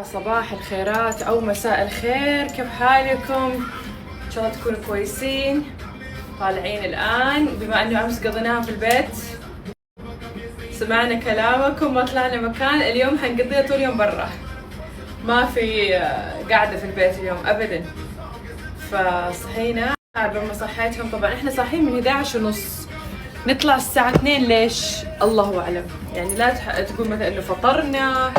صباح الخيرات أو مساء الخير، كيف حالكم؟ إن شاء الله تكونوا كويسين. طالعين الآن بما أنه أمس قضيناها في البيت، سمعنا كلامكم ما طلعنا مكان. اليوم حنقضيها طول يوم برا، ما في قاعدة في البيت اليوم أبدا. فصحينا لما صحيتهم، طبعا إحنا صاحيين من 11:30، نطلع الساعة 2. ليش؟ الله أعلم. يعني لا تقول مثلا إنه فطرنا،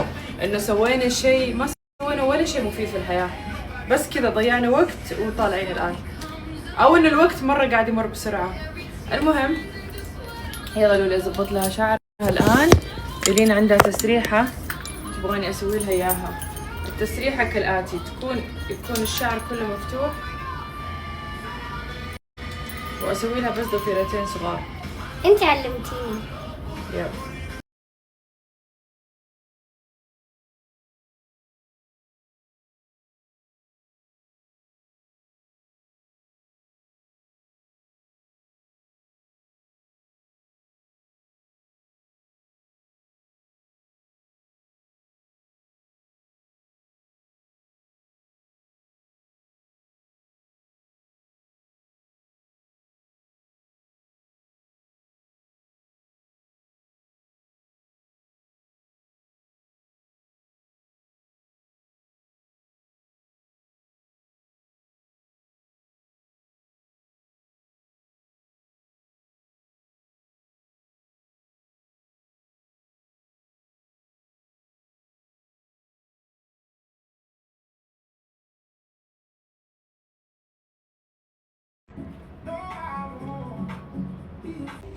إنه سوينا شيء، ما سوينا ولا شيء مفيد في الحياة، بس كذا ضيعنا وقت وطالعين الآن، أو إنه الوقت مرة قاعد يمر بسرعة. المهم يلا لولي أزبط لها شعرها الآن. يلين عندها تسريحة تبغاني أسوي لها إياها. التسريحة كالآتي، يكون الشعر كله مفتوح، وأسوي لها بس ضفيرتين صغار. انت علمتيني. يلا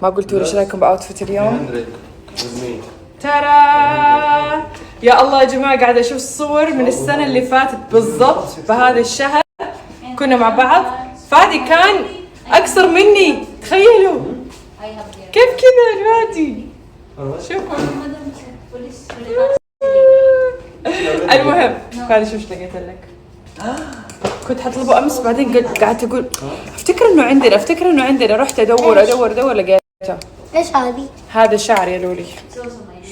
ما قلتوا لي ايش رايكم باوتفيت اليوم؟ ترى يا الله يا جماعه، قاعده اشوف الصور من السنه اللي فاتت بالضبط بهذا الشهر، كنا مع بعض. فادي كان اقصر مني، تخيلوا كيف كذا فادي. شوفوا المهم فادي شوف ايش لقيت لك. كنت حطلبه امس، بعدين قعدت اقول افتكر انه عندنا رحت ادور لقيته. ايش هذه؟ هذا شعر يا لولي.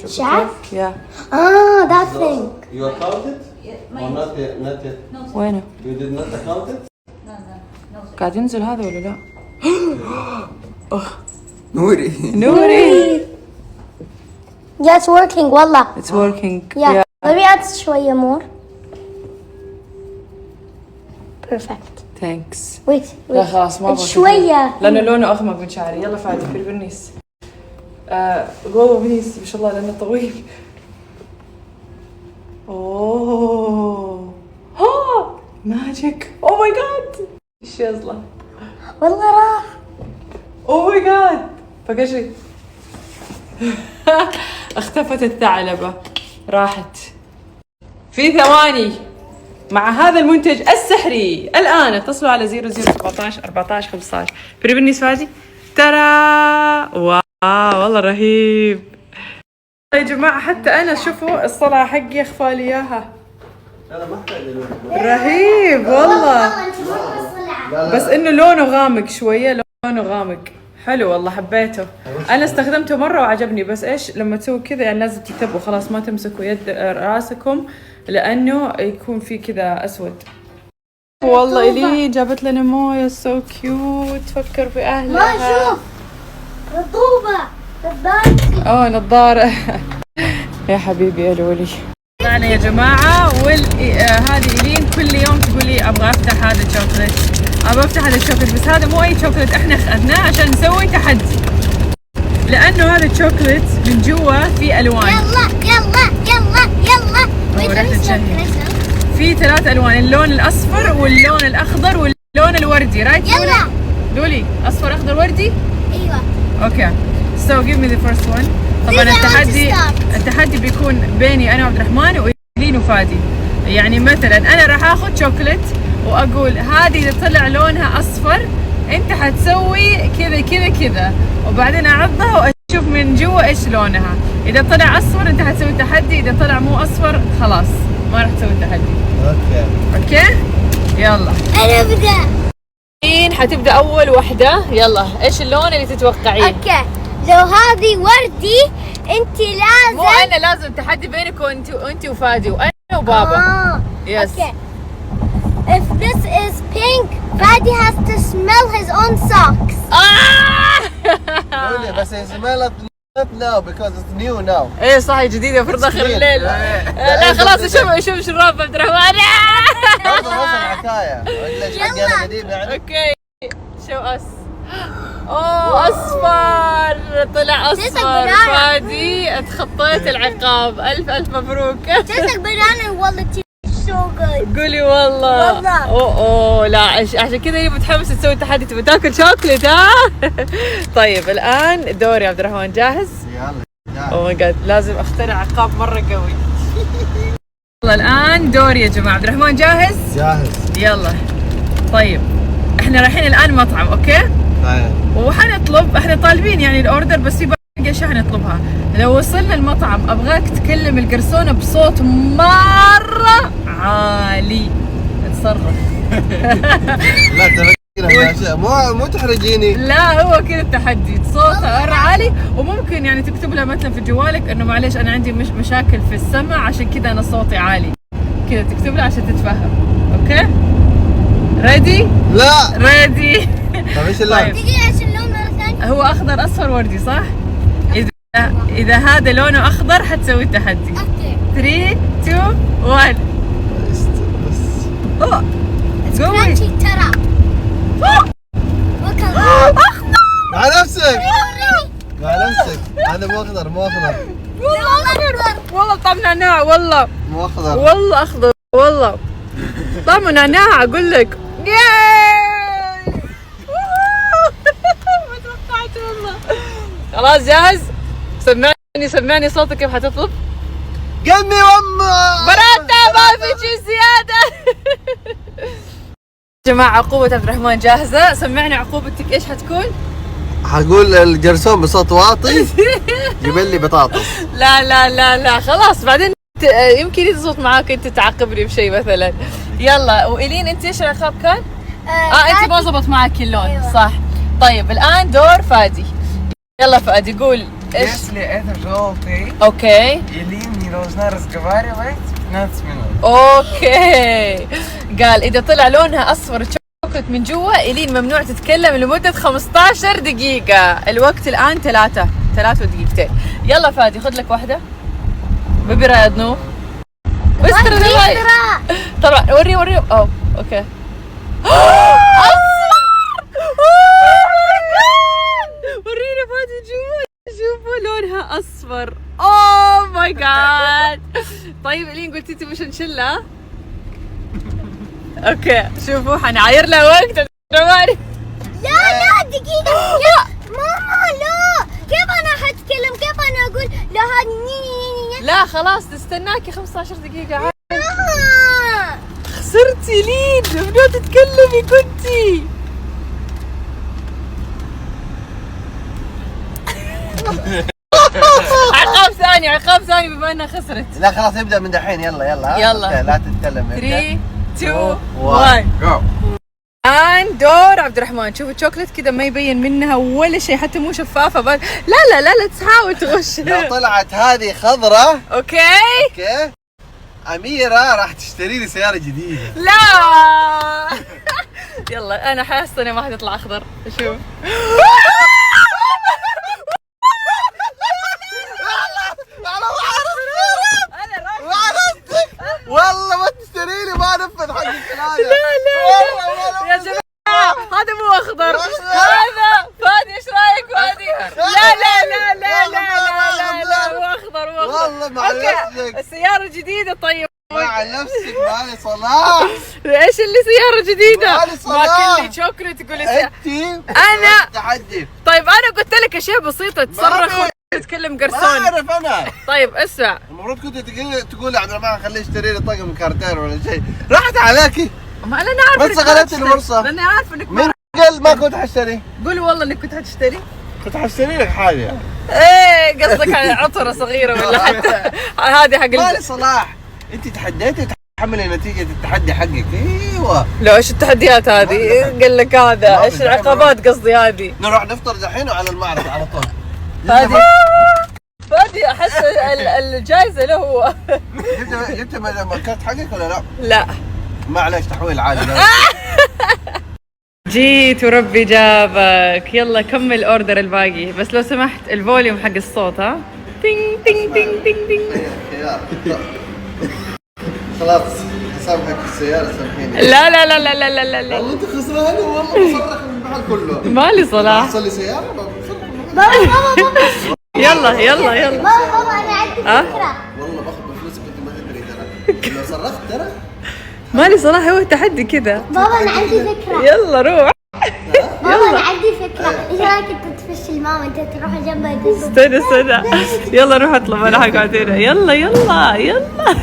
شعر؟ يا that thing. You accounted? Or not yet? وينه؟ You did not account it? قاعد ينزل هذا ولا لا؟ نوري. Yeah, it's working والله. It's working. Yeah. maybe add شوية more. Perfect. Thanks. Wait. لا خلاص ما ابغى شوية. لانه لونه اغمق من شعري. يلا فادي في البنيس. قولوا بنيس ما شاء الله لانه طويل. اوه ها ماجيك. اوه ماي جاد، ايش يصله؟ والله راح. اوه ماي جاد بقى شيء. اختفت الثعلبة، راحت في ثواني مع هذا المنتج السحري. الآن اتصلوا على 0017 14 15. بريبنيس فادي. ترى واو والله رهيب يا جماعة. حتى أنا شوفوا الصلعة حقي أخفى لي إياها. لا ما احتاج رهيب والله، بس إنه لونه غامق شوية، لونه غامق حلو والله، حبيته. أنا استخدمته مرة وعجبني، بس إيش لما تسوي كذا يعني لازم تكتبوا خلاص، ما تمسكوا يد راسكم لأنه يكون في كذا أسود. والله إلي جابت لنا موية سو كيوت، تفكر في أهلها. ما شوف رطوبة نظارة. نظارة. يا حبيبي يا لولي. معنا يا جماعة، هذه إلين كل يوم تقول لي أبغى أفتح هذا الشوكولات، أبغى أفتح هذا الشوكولات، بس هذا مو أي شوكولات، إحنا أخذناه عشان نسوي تحدي، لأنه هذا الشوكولات من جوا في ألوان. يلا في 3 ألوان، اللون الأصفر واللون الأخضر واللون الوردي. رايت يلا لولي؟ أصفر أخضر وردي. ايوه. اوكي so give me the first one. طبعا التحدي بيكون بيني انا وعبد الرحمن وإيلين وفادي. يعني مثلا انا راح اخذ شوكولات واقول هذه اذا طلع لونها اصفر انت حتسوي كذا كذا كذا، وبعدين اعضها واشوف من جوا ايش لونها. اذا طلع اصفر انت حتسوي تحدي، اذا طلع مو اصفر خلاص ما راح تسوي التحدي. اوكي يلا انا ابدا. حتبدا اول وحده. يلا ايش اللون اللي تتوقعين؟ اوكي لو هذه وردي انت لازم، مو انا، لازم تحدي بينك وانت وفادي، وانا وبابا. Yes. Okay. If this is pink, Fadi has to smell his own socks. Really, بس smell it not now because it's new now. ايه صح جديدة في اخر الليل. لا خلاص شوف شراب عبد الرحمن. برضه نفس الحكاية. ليش حقنا قديم يعني؟ اوكي شو اوه اصفر طلع اصفر. فادي اتخطيت العقاب. الف مبروك. Tastes like banana والله so good. قولي والله. اوه لا عشان كذا هي متحمسه تسوي تحدي. تبي تاكل شوكليت ها؟ طيب الان دوري عبد الرحمن. جاهز؟ يلا. اوه ماي جاد لازم اخترع عقاب مره قوي. يلا الان دوري يا جماعه. عبد الرحمن جاهز؟ جاهز. يلا طيب احنا رايحين الان مطعم اوكي؟ طيب. وحنطلب احنا طالبين يعني الاوردر بس في باقي اشياء حنطلبها. لو وصلنا المطعم ابغاك تكلم القرصونه بصوت مره عالي. تصرف. لا تفكر مو تحرجيني. لا هو كذا التحدي صوته مرة عالي. وممكن يعني تكتب لها مثلا في جوالك انه معليش انا عندي مشاكل في السمع عشان كذا انا صوتي عالي. كذا تكتب لها عشان تتفهم. اوكي؟ ريدي؟ لا. ريدي. طيب ايش اللون؟ دقيقة عشان اللون مرة ثانية. هو اخضر اصفر وردي صح؟ اذا هذا لونه اخضر حتسوي التحدي. اوكي. 3 2 1. اوه قوي. كرانشي ترى. وكل. مع نفسك. مع نفسك. هذا مو اخضر مو اخضر. والله اخضر. والله طعم نعناع والله. مو اخضر. والله اخضر والله. طعمه نعناع اقول لك. ياي. ما توقعت والله. خلاص جاهز؟ سمعني صوتك كيف حتطلب؟ قمي وامه. براتا ما في شيء زيادة. جماعة عقوبة عبد الرحمن جاهزة. سمعني عقوبتك ايش حتكون؟ حقول الجرسون بصوت واطي جيب لي بطاطس. لا خلاص بعدين يمكن يزبط معاك انت تعاقبني بشيء مثلا. يلا وإلين انت ايش العقاب كان؟ انت ما زبط معك اللون. أيوة. صح. طيب الان دور فادي. يلا فادي قول ايش؟ Если это желтый, اوكي Элин не должна разговаривать 15 минут. اوكي. قال اذا طلع لونها اصفر شوكلت من جوا إلين ممنوع تتكلم لمدة 15 دقيقة. الوقت الان 3 ودقيقتين. يلا فادي خذ لك واحدة. ببرة يا ذنوب. بسترة دواي. طبعا وري اوه اوكي. اصفر. ورينا فادي جوا. شوفوا لونها اصفر. اوه ماي جاد. طيب إلين قلتي تبي مش نشلها؟ اوكي شوفوا حنعاير لها وقت. لا دقيقة. لا ماما لا. كيف انا حتكلم؟ كيف انا اقول لا هذه ني. لا خلاص تستناكي 15 دقيقة عادي. لا. خسرتي لين. ممنوع تتكلمي كنتي. عقاب ثاني بما انها خسرت. لا خلاص نبدا من دحين. يلا يلا. لا تتكلم. 3 2 1 Go. الان دور عبد الرحمن. شوفوا الشوكليت كذا ما يبين منها ولا شيء حتى مو شفافه. لا تحاول تغش. لو طلعت هذه خضراء اوكي أميرة راح تشتري لي سيارة جديدة. لا. يلا انا حاسه انها ما حتطلع اخضر. شوف. والله ما تشتري لي ما نفذ حقك هذا. لا يا جماعه هذا مو اخضر. هذا فادي ايش رايك فادي؟ لا مو اخضر والله مع نفسك. السياره الجديده. طيب مع نفسك مالي صلاح. ايش اللي سياره جديده؟ مالي صلاح. ما كل شوكليت تقول انت انا تحدي. طيب انا قلت لك اشياء بسيطه تصرخ تتكلم ما قرصون. اعرف انا. طيب اسمع المفروض كنت تقول عبد الرحمن خليه يشتري لي طقم كارتين ولا شيء. راحت عليك. ما انا عارفه بس غلطت الفرصة. لاني عارفه انك من قال ما كنت حشتري؟ قول والله انك كنت حتشتري. كنت حشتري لك حاجة. ايه قصدك على عطره صغيره ولا حتى هذه حق مالي صلاح. انت تحديتي وتحملي نتيجة التحدي حقك. ايوه. لا ايش التحديات هذه؟ قال لك هذا ايش العقابات قصدي هذه؟ نروح نفطر دحين وعلى المعرض على طول. فادي احس الجائزة له هو. جبت الكارت حقك ولا لا؟ لا معلش تحويل عادي. جيت وربي جابك. يلا كمل اوردر الباقي، بس لو سمحت الفوليوم حق الصوت. ها تين تين تين تين تين. خلاص سامحك في السيارة سامحيني. لا لا لا لا لا لا لا والله انت خسران والله بصرخ من المحل كله. مالي صلاح. حصل لي سيارة بصرخ من المحل. بابا يلا يلا يلا. بابا انا عندي فكرة. والله باخذ من فلوسك انت ما تدري ترى. لو صرخت ترى. مالي صلاح، هو تحدي كذا. بابا انا عندي فكرة. يلا روح. بابا انا عندي فكرة، ايش رايك انت تفشل ماما انت تروح جنبها استنى استنى. يلا روح اطلب، انا حقعد هنا. يلا يلا يلا.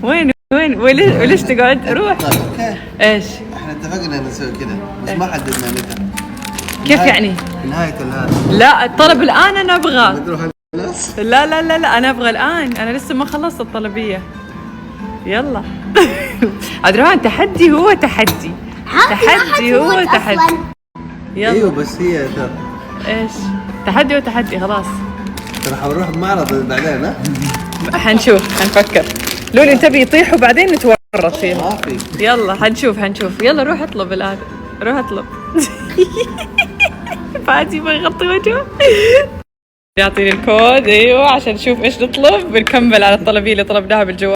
وين وليش تقعد؟ روح. طيب اوكي. ايش؟ احنا اتفقنا نسوي كذا بس ما حددنا متى. كيف يعني؟ نهاية هذا. لا الطلب الان انا ابغاه. بتروح الناس. لا لا لا لا انا ابغى الان، انا لسه ما خلصت الطلبيه. يلا. عبد الرحمن تحدي هو تحدي. تحدي هو تحدي. يلا. ايوه بس هي ترى. ايش؟ تحدي وتحدي خلاص. ترى حنروح بمعرض بعدين. ها؟ حنشوف حنفكر. لولي انت يطيح وبعدين نتورط فيه. ما في. يلا حنشوف. يلا روح اطلب الان، روح اطلب. فادي ما يغطي وجهه. يعطيني الكود. ايوه عشان نشوف ايش نطلب، بنكمل على الطلبيه اللي طلبناها بالجوال.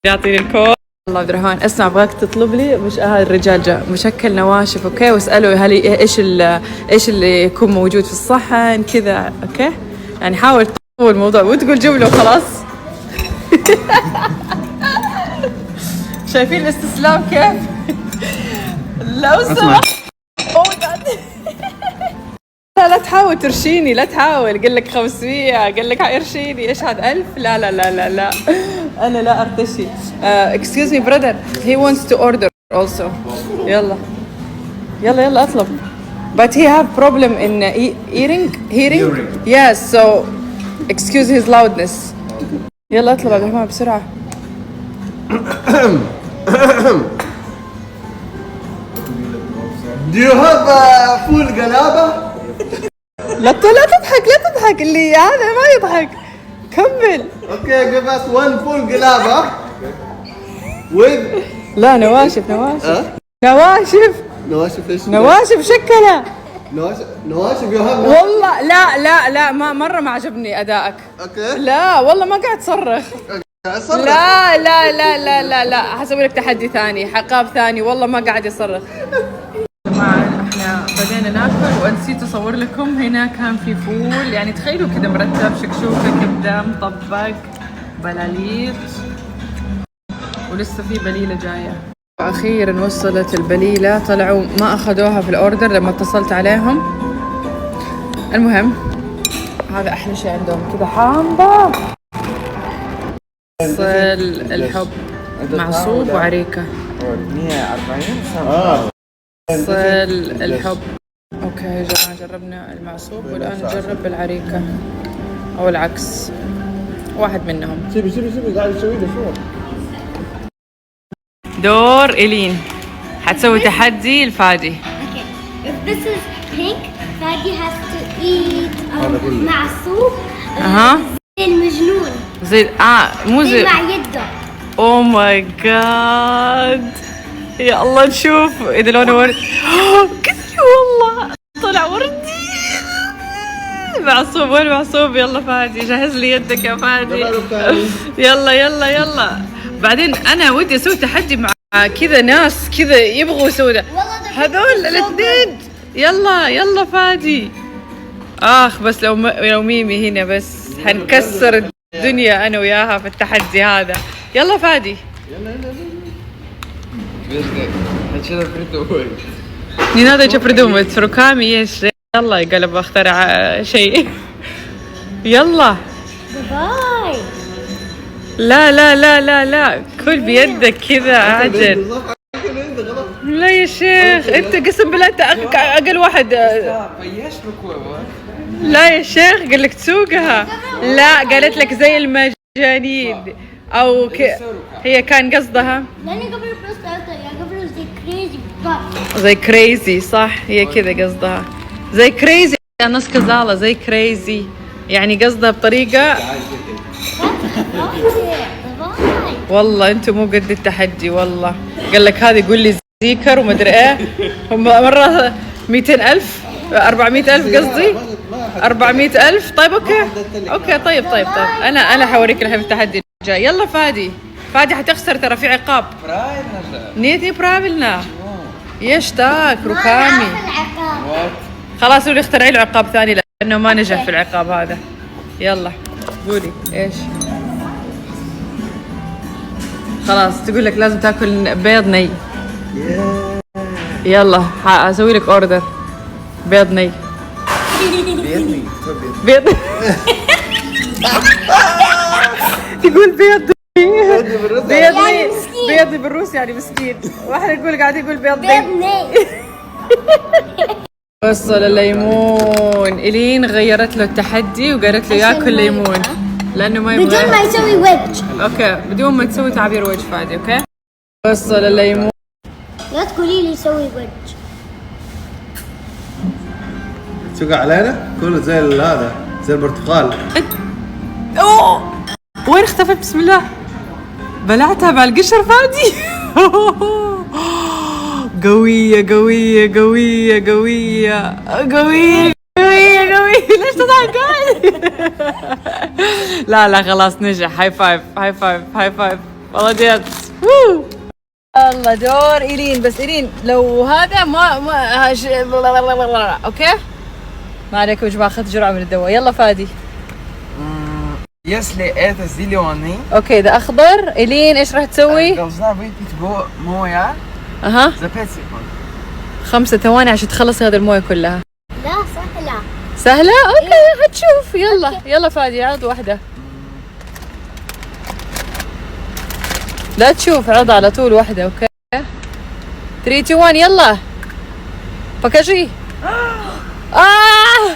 يعطيني الكود. الله عبد الرحمن اسمع، ابغاك تطلب لي مش هذا الرجال جاء مشكل نواشف اوكي، واساله هل ايش اللي يكون موجود في الصحن كذا اوكي، يعني حاول تطول الموضوع وتقول جمله وخلاص. شايفين الاستسلام كيف؟ لو سمحت. لا تحاول ترشيني، لا تحاول. قال لك 500، قال لك ارشيني. ايش هذا 1000؟ لا لا لا لا لا انا لا ارتشي. excuse me brother, he wants to order also. يلا يلا يلا اطلب. but he have problem in hearing. yes so excuse his loudness. يلا اطلب عبد الرحمن بسرعة. Do you have فول قلابة؟ لا تضحك اللي هذا ما يضحك. كمل. اوكي give us one فول قلابة with. لا نواشف. نواشف ايش؟ نواشف شكلها. نواشف you have. والله لا ما مرة ما عجبني أدائك. اوكي. لا والله ما قاعد تصرخ. صرخ. لا لا لا لا لا لا حسوي لك تحدي ثاني، عقاب ثاني. والله ما قاعد يصرخ. جماعة احنا بدينا ناكل ونسيت اصور لكم. هنا كان في فول، يعني تخيلوا كذا مرتب، شكشوكة، كبدة، مطبق، بلاليط، ولسه في بليلة جاية. اخيرا وصلت البليلة، طلعوا ما اخذوها في الاوردر لما اتصلت عليهم. المهم هذا احلى شيء عندهم كذا حامضة. صل الحب معصوب وعريكة. 140. صل الحب. اوكي يا جماعة جربنا المعصوب والان نجرب العريكة او العكس، واحد منهم. سيبي قاعد يسوي له شو. دور إلين حتسوي تحدي الفادي. Okay, if this is pink, Fadi has to eat معصوب زي المجنون. زي مو زي مع يده. اوه ماي جاد. يا الله نشوف اذا لونه وردي. كثير والله طلع وردي. معصوب. وين معصوب؟ يلا فادي جهز لي يدك يا فادي. يلا يلا يلا. بعدين انا ودي اسوي تحدي مع كذا ناس كذا يبغوا يسووا ده، هذول الاثنين. يلا يلا فادي. بس لو ميمي هنا بس حنكسر الدنيا انا وياها في التحدي هذا. يلا فادي. نينادا جفردومت فروكامي ايش. يلا قلب اخترع شيء. يلا باي. لا لا لا لا لا كل بيدك كذا عجل. لا يا شيخ انت قسم بالله انت اقل واحد. لا يا شيخ قال لك تسوقها. لا قالت لك زي المجانين او هي كان قصدها زي كريزي. صح هي كذا قصدها زي كريزي. نص كزالة زي كريزي، يعني قصدها بطريقة والله انتم مو قد التحدي والله. قال لك هذه قول لي زيكر ومدري ايه. هم مرة 200,000 400,000 قصدي 400,000. طيب اوكي طيب انا حوريك الحين التحدي الجاي. يلا فادي حتخسر ترى، في عقاب. نيتي برابلنا يشتاك ركامي. خلاص قولي اخترعي له عقاب ثاني لانه ما نجح في العقاب هذا. يلا قولي ايش. خلاص تقول لك لازم تاكل بيض ني. يلا اسوي لك اوردر بيض ني. بيض تقول بيض بيض بالروس يعني مسكين، واحنا نقول قاعدين نقول بيض ني. وصل الليمون. إلين غيرت له التحدي وقالت له ياكل ليمون لانه ما يبغى بدون ما يسوي وجه. اوكي بدون ما تسوي تعبير وجه فادي. اوكي وصل الليمون. لا تقولي لي سوي وجه. تسوق علينا كله زي هذا زي البرتقال. اوه وين اختفت؟ بسم الله بلعتها مع القشر فادي. قوية قوية قوية قوية قوية قوية قوية. ليش تضحك؟ لا خلاص نجح. هاي فايف هاي فايف هاي فايف والله جد. الله دور إيلين. بس إيلين لو هذا ما اوكي ما عليكم يا جماعة. اخذت جرعة من الدواء. يلا فادي. Если это зеленый, اوكي اذا اخضر إيلين ايش راح تسوي؟ должна выпить моя اها за 5 секунд. 5 ثواني عشان تخلصي هذه المويه كلها. لا سهلة. سهلة؟ اوكي حتشوف. يلا فادي عض واحدة. لا تشوف عض على طول واحدة. اوكي 3 2 1 يلا بكاجي. والله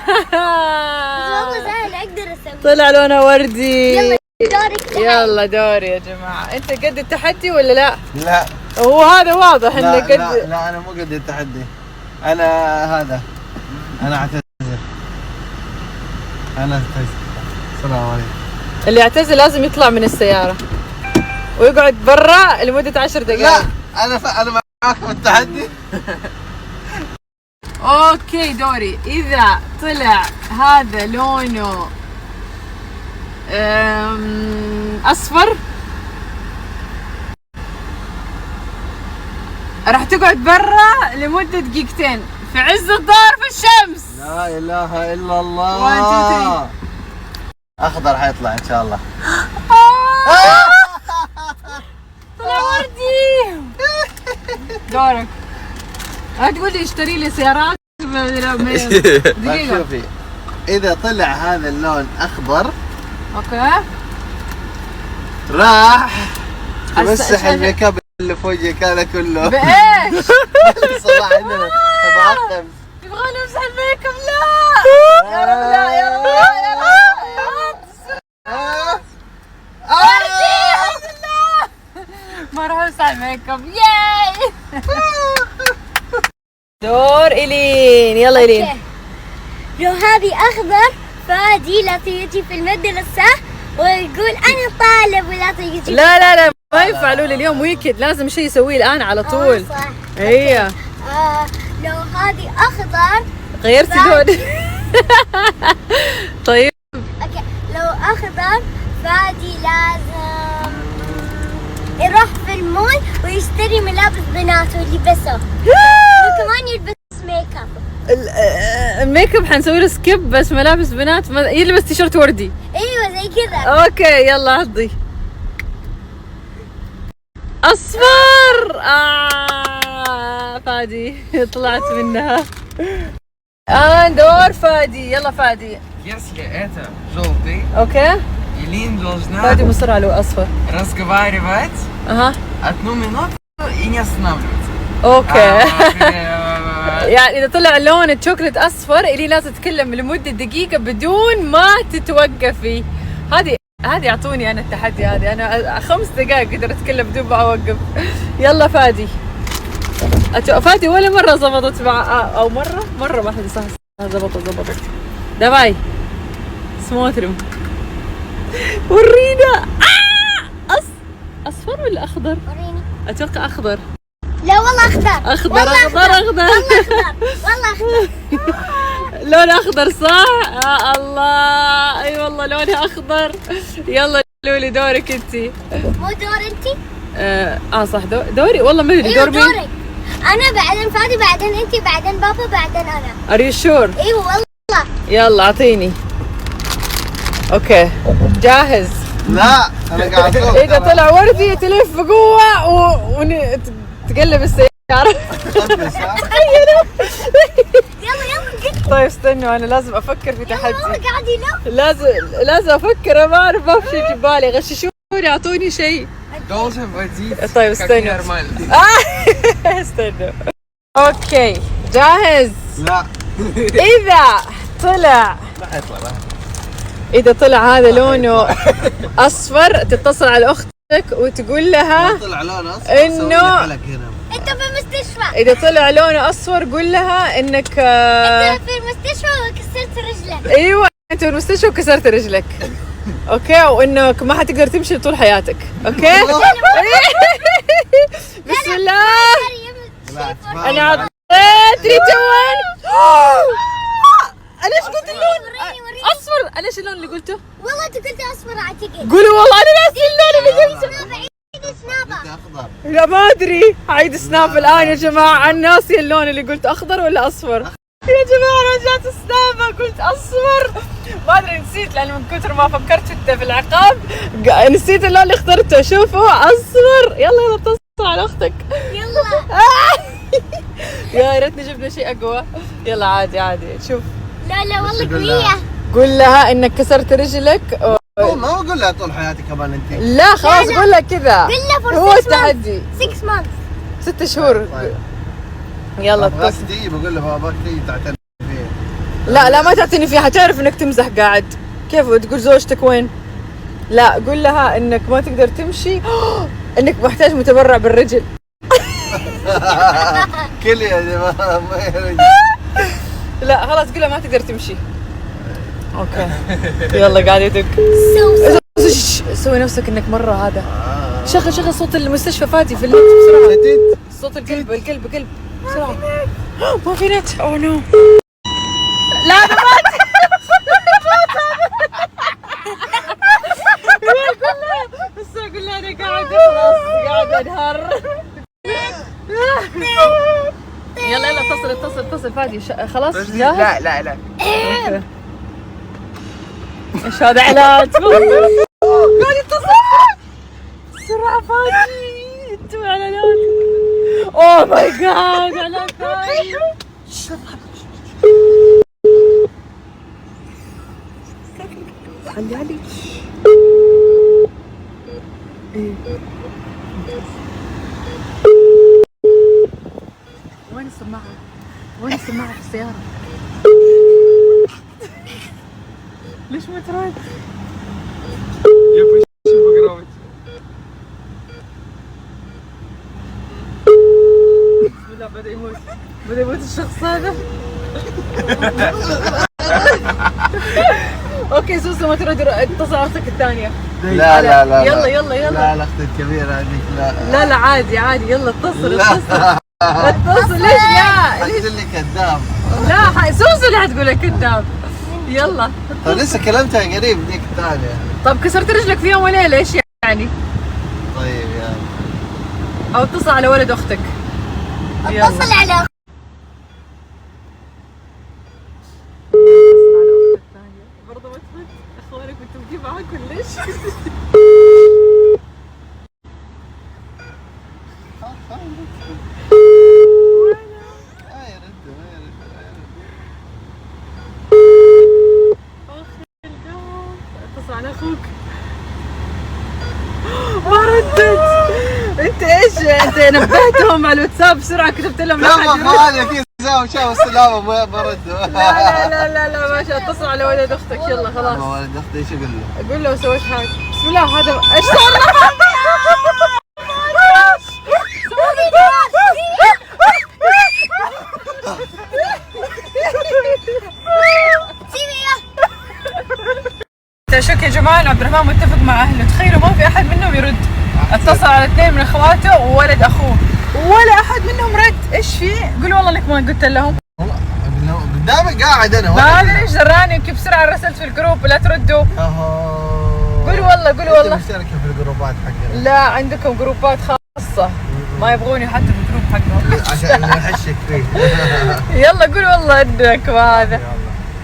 سهلة اقدر اسوي. طلع لونه وردي. يلا دورك. يلا دوري يا جماعة. انت قد التحدي ولا لا؟ لا هو هذا واضح انه قد. لا انا مو قد التحدي. انا اعتذر. السلام عليكم. اللي يعتزل لازم يطلع من السيارة ويقعد برا لمدة 10 دقائق. لا انا معاكم التحدي. اوكي دوري. اذا طلع هذا لونه اصفر راح تقعد برا لمدة دقيقتين في عز الظهر في الشمس. لا اله الا الله. 1 2 3. اخضر حيطلع ان شاء الله. طلع وردي. دورك. لا تقول لي اشتري لي سيارات. طيب شوفي اذا طلع هذا اللون اخضر اوكي راح تمسح الميك اب اللي في وجهك هذا كله. بايش؟ صباح عندنا معقم. يبغى نمسح الميك اب. لا يا رب لا يا رب لا يا رب. الحمد لله ما راح امسح الميك اب. ياي. دور إلين. يلا إلين. لو هذه اخضر فادي لا تيجي في المدرسة ويقول انا طالب ولا تيجي. لا ما ينفع لولي اليوم ويكند لازم شيء يسويه الآن على طول. صح. هي لو هذه اخضر غيرتي لون. طيب اوكي لو اخضر فادي لازم يروح في المول ويشتري ملابس بنات ويلبسه وكمان يلبس ميك اب. الميك اب حنسوي له سكيب بس ملابس بنات يلبس تيشرت وردي. ايوه زي كذا. اوكي يلا عضي. اصفر. فادي طلعت منها. دور فادي. يلا فادي. Если это желтый, اوكي Илин فادي должна مصر على اصفر. разговаривать اها 1 минуту и не останавливаться. اوكي. يعني اذا طلع لون الشوكليت اصفر الي لازم تتكلم لمده دقيقه بدون ما تتوقفي. هذه اعطوني انا التحدي. هذه انا 5 دقائق اقدر اتكلم بدون ما اوقف. يلا فادي. فادي ولا مره زبطت مع او مره واحده صح زبطت. دبي سموترم. ورينا. اصفر ولا اخضر؟ وريني. اتوقع اخضر. لا والله اخضر. اخضر والله اخضر اخضر. والله اخضر. لون اخضر صح؟ يا الله اي والله لونها اخضر. يلا لولي دورك انتي. مو دور انتي؟ صح دوري والله ما ادري ايوه دور مين؟ دورك. انا بعدين فادي بعدين انتي بعدين بابا بعدين انا. ار يو شور؟ ايوه والله. يلا اعطيني. اوكي جاهز. لا انا قاعد فوق. اذا طلع وردي تلف بقوه وتقلب السياره. خبز ها؟ يلا يلا. طيب استنوا انا لازم افكر في والله تحدي. قاعد يلف. لازم افكر ما اعرف ما في شيء في بالي. غششوني اعطوني شيء. Должен водить. طيب как استنوا. нормально. استنوا. اوكي جاهز. لا اذا طلع راح يطلع راح. اذا طلع هذا لونه اصفر تتصل على اختك وتقول لها طلع لون اصفر إنه- حلق هنا. انت في المستشفى. اذا طلع لونه اصفر قول لها انك انت في المستشفى وكسرت رجلك. ايوه انت في المستشفى وكسرت رجلك. اوكي وانك ما حتقدر تمشي طول حياتك. اوكي بسم الله. انا عطيت 3 2 1. انا ايش قلت اللون؟ اصفر. انا ايش اللون اللي قلته؟ والله انت قلت اصفر اعتقد. قولوا والله انا ناسي اللون اللي قلته. سنابة عيد سنابة. انت اخضر. لا ما ادري. عيد سناب الان يا جماعه. انا ناسي اللون اللي قلت اخضر ولا اصفر. يا جماعه رجعت سنابه قلت اصفر. ما ادري نسيت لان من كثر ما فكرت في العقاب نسيت اللون اللي اخترته. شوفوا اصفر. يلا اتصل على اختك. يلا. يا ريتني جبنا شيء اقوى. يلا عادي عادي. شوف لا لا والله بسم الله. قوية. قول لها انك كسرت رجلك ما اقول لها طول حياتي كمان انت. لا خلاص قول لها كذا. قل له for هو 6 التحدي. months. 6 months. 6 شهور. طيب. يلا ابغاك اتصل. تجي بقول له باباك تجي تعتني فيه. لا ما تعطيني فيها. حتعرف انك تمزح قاعد. كيف تقول زوجتك وين؟ لا قول لها انك ما تقدر تمشي. انك محتاج متبرع بالرجل. كل يا جماعه ما يرجع. لا خلاص قول لها ما تقدر تمشي. اوكي يلا قاعد يدق. سوي نفسك انك مره هذا. شغل صوت المستشفى فادي في النت بسرعه. نتيت. صوت القلب بسرعه. ما في نت. اوه نو. لا انا مات. بس اقول لها انا قاعد خلاص قاعد انهار. يلا اتصل فادي. خلاص Подожди, جاهز؟ لا. أوكي. ايش هذا علاج؟ قاعد يتصل بسرعة فادي. انتوا اعلانات. اوه ماي جاد اعلان فادي. علي وين السماعة في السيارة؟ ليش ما ترد؟ Я почти погромче. بسم الله بدأ يموت الشخص هذا. اوكي سوسو ما ترد. اتصل على اختك الثانية. لا يلا لا اختي الكبيره هذيك لا. لا عادي يلا اتصل. لا. اتصل ليش لا؟ ليش؟ حتقول لي كذاب. لا سوسو اللي حتقول لك كذاب. يلا طيب لسه كلمتها قريب ديك الثانيه. طب كسرت رجلك في يوم وليلة ايش يعني؟ طيب يلا. او اتصل على ولد اختك. اتصل على برضه ما ترد. اخوانك متفقين معاك ولا ايش؟ اتصل على اخوك. ما ردت. انت ايش؟ انت نبهتهم على الواتساب بسرعه كتبت لهم لا لا حد ما يرد. هذا في زاوية شاف السلامة ما برد. لا ما شاء. اتصل على ولد اختك. يلا خلاص. ولد اختي ايش اقول له؟ قول له سويت حاجه. بسم الله هذا ايش صار؟ شك يا جماعه عبد الرحمن متفق مع اهله، تخيلوا ما في احد منهم يرد. اتصل على 2 من اخواته وولد اخوه ولا احد منهم رد. ايش في؟ قول والله انك ما قلت لهم. والله قدامي قاعد انا. ما ادري ايش دراني كيف بسرعه رسلت في الجروب لا تردوا. قول والله قول والله. مشتركه في الجروبات حقنا. لا عندكم جروبات خاصه ما يبغوني حتى في الجروب حقهم. عشان يحشك فيه. يلا قول والله انك وهذا.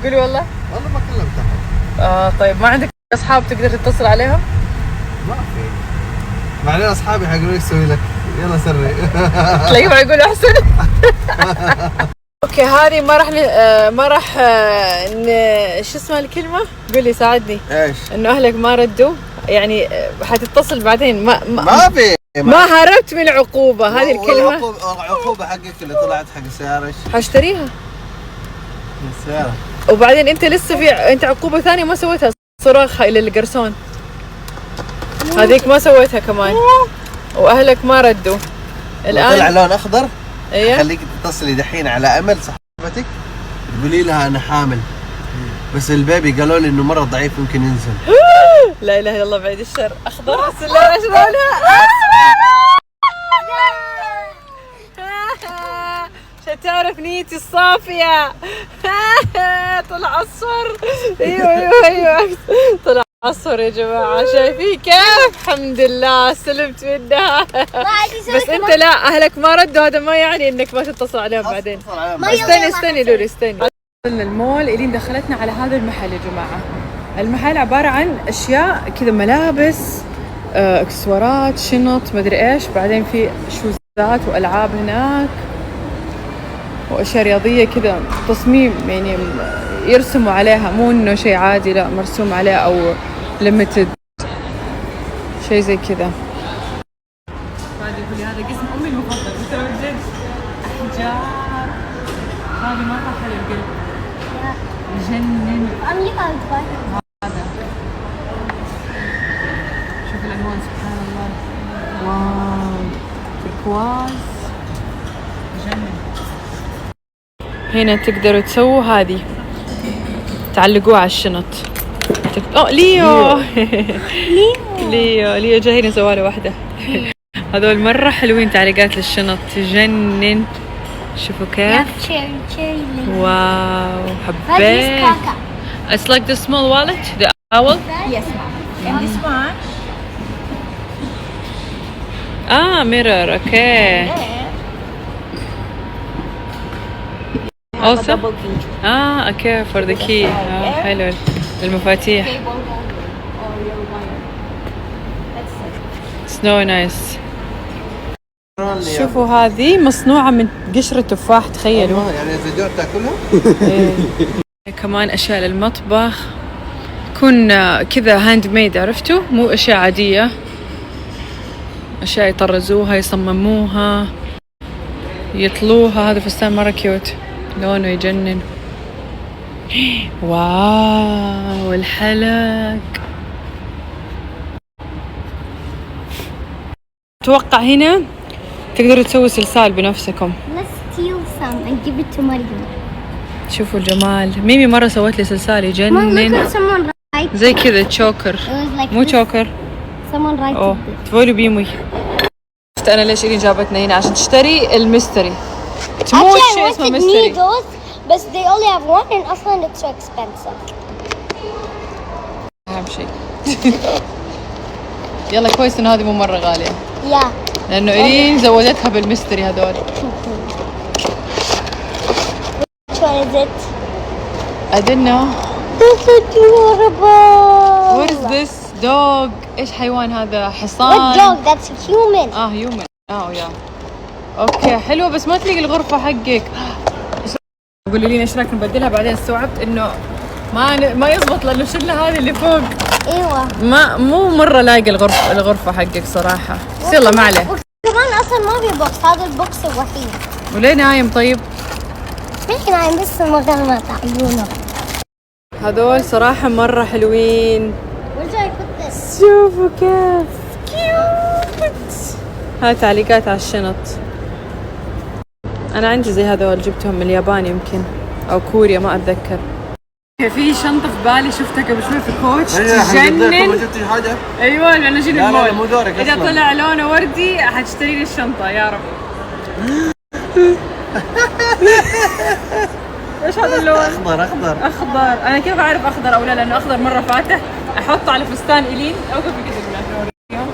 قول والله. والله ما كلمتهم. طيب ما عندك اصحاب تقدر تتصل عليهم؟ ما في. بعدين اصحابي حيقولوا ايش اسوي لك؟ يلا سري. تلاقيهم يقولوا احسن. اوكي هذه ما راح شو اسمها الكلمه؟ قولي ساعدني. ايش؟ انه اهلك ما ردوا يعني حتتصل بعدين ما في. ما هربت من العقوبه هذه الكلمه. العقوبه حقك اللي طلعت حق السياره ايش؟ حاشتريها. السياره. وبعدين انت لسه انت عقوبه ثانيه ما سويتها، صراخ الى القرصون. هذيك ما سويتها كمان. واهلك ما ردوا. الان طلع لون اخضر. ايه خليك تتصلي دحين على امل صاحبتك تقولي لها انا حامل بس البيبي قالوا لي انه مره ضعيف يمكن ينزل. لا اله الا الله بعيد الشر. اخضر بس لا ايش لونها؟ عشان تعرف نيتي الصافيه. طلع اصفر. ايوه طلع اصفر يا جماعه. شايفين كيف؟ الحمد لله سلمت منها. بس انت لا اهلك ما ردوا هذا ما يعني انك ما تتصل عليهم بعدين. استني لولي استني. وصلنا المول. إلين دخلتنا على هذا المحل يا جماعه. المحل عباره عن اشياء كذا ملابس اكسسوارات شنط مدري ايش. بعدين في شوزات والعاب هناك واشياء رياضيه كذا تصميم يعني يرسموا عليها مو انه شيء عادي لا مرسوم عليه او ليميتد شيء زي كذا. فادي يقول لي هذا قسم امي المفضل. قلت له جد احجار هذه مره حلو القلب يجنن. هذا شوف الالوان سبحان الله. واو تركواز يجنن. هنا تقدروا تسووا هذه تعلقوها على الشنط. ليو جاي هنا سوالة واحدة. هذول مرة حلوين تعليقات للشنط تجنن. شوفوا كيف. واو حبيت. It's like the small wallet, the owl. Yes, and this one. Mirror. Okay. Also. Okay for the key. حلو المفاتيح. It's nice. شوفوا هذه مصنوعة من قشرة تفاح تخيلوا. يعني الزجاج تاكلها؟ كمان أشياء للمطبخ تكون كذا هاند ميد عرفتوا مو أشياء عادية. أشياء يطرزوها يصمموها يطلوها. هذا فستان مرة كيوت لونه يجنن. واو الحلق. أتوقع هنا تقدروا تسووا سلسال بنفسكم. Let's steal some and give it to Maryam. شوفوا الجمال. ميمي مرة سوت لي سلسال يجنن زي كذا تشوكر مو تشوكر. تقولوا بيمي. شفت أنا ليش إلي جابتنا هنا عشان تشتري الميستري. تموت شيء اسمه ميستري. بس they only have one and أصلاً it's so expensive. أهم شيء. يلا كويس إن هذه مو مرة غالية. Yeah. لأنه إلين زودتها بالميستري هذول. Which one is it? I don't know. That's adorable. What is this? Dog. إيش حيوان هذا؟ حصان. What dog? That's a human. human. يا. أوكي حلوة بس ما تلاقي الغرفة حقك. قولوا لي إيش رأيك نبدلها. بعدين استوعبت إنه ما يزبط لأنه شلنا هذه اللي فوق. ايوه. مو مرة لاقي الغرفة حقك صراحة. بس يلا ما عليه. كمان اصلا ما في بوكس. هذا البوكس الوحيد. وليه نايم طيب؟ ممكن نايم بس مغمض عيونه. هذول صراحة مرة حلوين. Where do I put this? شوفوا كيف كيوت. هاي تعليقات على الشنط. أنا عندي زي هذول جبتهم من اليابان يمكن أو كوريا ما أتذكر. في شنطة في بالي شفتها قبل شوي في كوتش ما تجنن. شفتي حاجه؟ ايوه لأنه جينا لا، لا، المول. مو دورك إذا أصلاً. طلع لونه وردي حتشتري لي الشنطة يا رب. ايش هذا اللون؟ اخضر اخضر. اخضر. انا كيف اعرف اخضر او لا؟ لانه اخضر مرة فاتح. احطه على فستان الين اوقف كذا بالله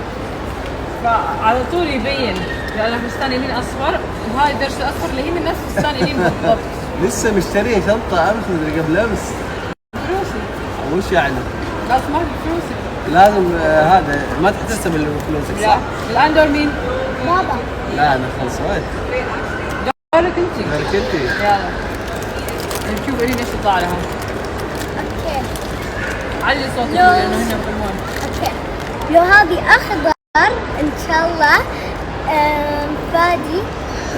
فعلى طول يبين لانه فستان الين اصفر وهاي درس الاصفر اللي هي من نفس فستان الين بالضبط. لسه مشتريه شنطه امس مدري قبل امس. فلوسي. وش يعني؟ بس ما في فلوسي. لازم هذا ما تحتسب اللي فلوسك لا صح؟ الان دور مين؟ بابا لا انا خلصت. دورك انت. غيرك انت. يلا نشوف الين ايش يطلع لها. اوكي علي صوتك لانه هنا في المول. اوكي لو هذه اخضر ان شاء الله فادي